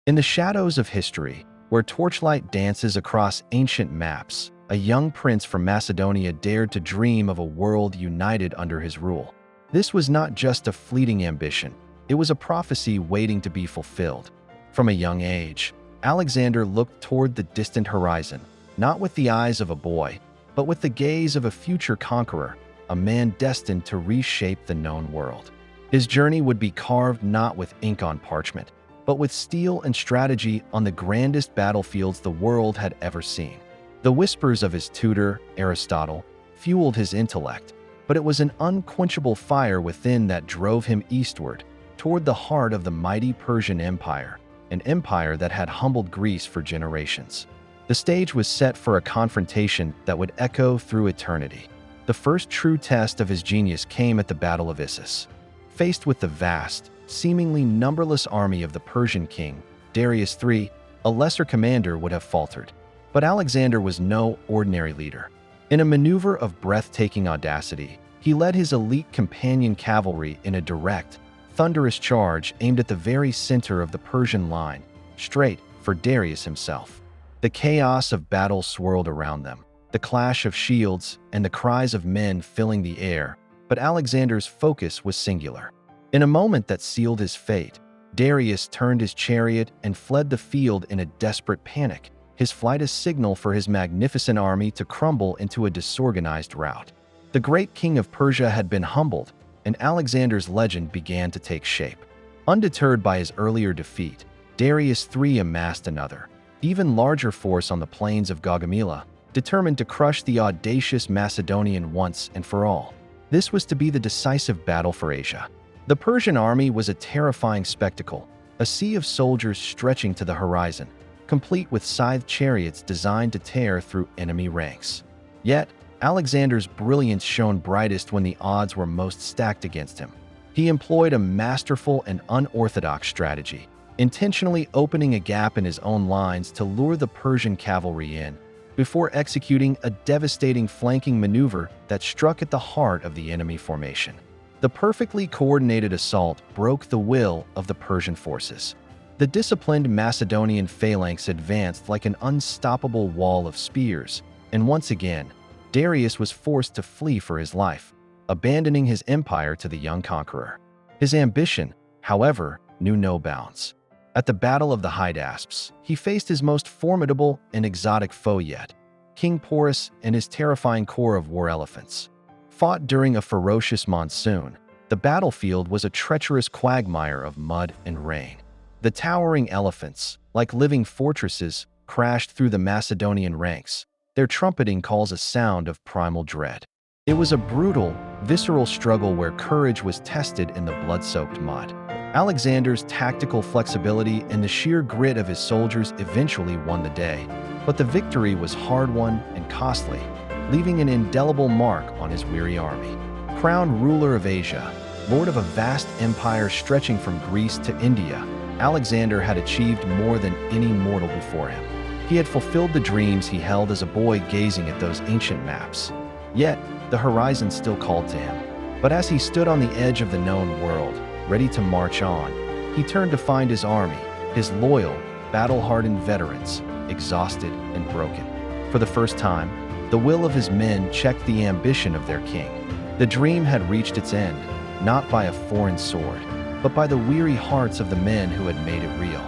In the shadows of history, where torchlight dances across ancient maps, a young prince from Macedonia dared to dream of a world united under his rule. This was not just a fleeting ambition, it was a prophecy waiting to be fulfilled. From a young age, Alexander looked toward the distant horizon, not with the eyes of a boy, but with the gaze of a future conqueror, a man destined to reshape the known world. His journey would be carved not with ink on parchment, but with steel and strategy on the grandest battlefields the world had ever seen. The whispers of his tutor, Aristotle, fueled his intellect, but it was an unquenchable fire within that drove him eastward, toward the heart of the mighty Persian Empire, an empire that had humbled Greece for generations. The stage was set for a confrontation that would echo through eternity. The first true test of his genius came at the Battle of Issus. Faced with the vast, seemingly numberless army of the Persian king, Darius III, a lesser commander would have faltered. But Alexander was no ordinary leader. In a maneuver of breathtaking audacity, he led his elite companion cavalry in a direct, thunderous charge aimed at the very center of the Persian line, straight for Darius himself. The chaos of battle swirled around them, the clash of shields and the cries of men filling the air, but Alexander's focus was singular. In a moment that sealed his fate, Darius turned his chariot and fled the field in a desperate panic, his flight a signal for his magnificent army to crumble into a disorganized rout. The great king of Persia had been humbled, and Alexander's legend began to take shape. Undeterred by his earlier defeat, Darius III amassed another, even larger force on the plains of Gaugamela, determined to crush the audacious Macedonian once and for all. This was to be the decisive battle for Asia. The Persian army was a terrifying spectacle, a sea of soldiers stretching to the horizon, complete with scythed chariots designed to tear through enemy ranks. Yet, Alexander's brilliance shone brightest when the odds were most stacked against him. He employed a masterful and unorthodox strategy, intentionally opening a gap in his own lines to lure the Persian cavalry in, before executing a devastating flanking maneuver that struck at the heart of the enemy formation. The perfectly coordinated assault broke the will of the Persian forces. The disciplined Macedonian phalanx advanced like an unstoppable wall of spears, and once again, Darius was forced to flee for his life, abandoning his empire to the young conqueror. His ambition, however, knew no bounds. At the Battle of the Hydaspes, he faced his most formidable and exotic foe yet, King Porus and his terrifying corps of war elephants. Fought during a ferocious monsoon, the battlefield was a treacherous quagmire of mud and rain. The towering elephants, like living fortresses, crashed through the Macedonian ranks, their trumpeting calls a sound of primal dread. It was a brutal, visceral struggle where courage was tested in the blood-soaked mud. Alexander's tactical flexibility and the sheer grit of his soldiers eventually won the day, but the victory was hard-won and costly, leaving an indelible mark on his weary army. Crowned ruler of Asia, lord of a vast empire stretching from Greece to India, Alexander had achieved more than any mortal before him. He had fulfilled the dreams he held as a boy gazing at those ancient maps. Yet, the horizon still called to him. But as he stood on the edge of the known world, ready to march on, he turned to find his army, his loyal, battle-hardened veterans, exhausted and broken. For the first time, the will of his men checked the ambition of their king. The dream had reached its end, not by a foreign sword, but by the weary hearts of the men who had made it real.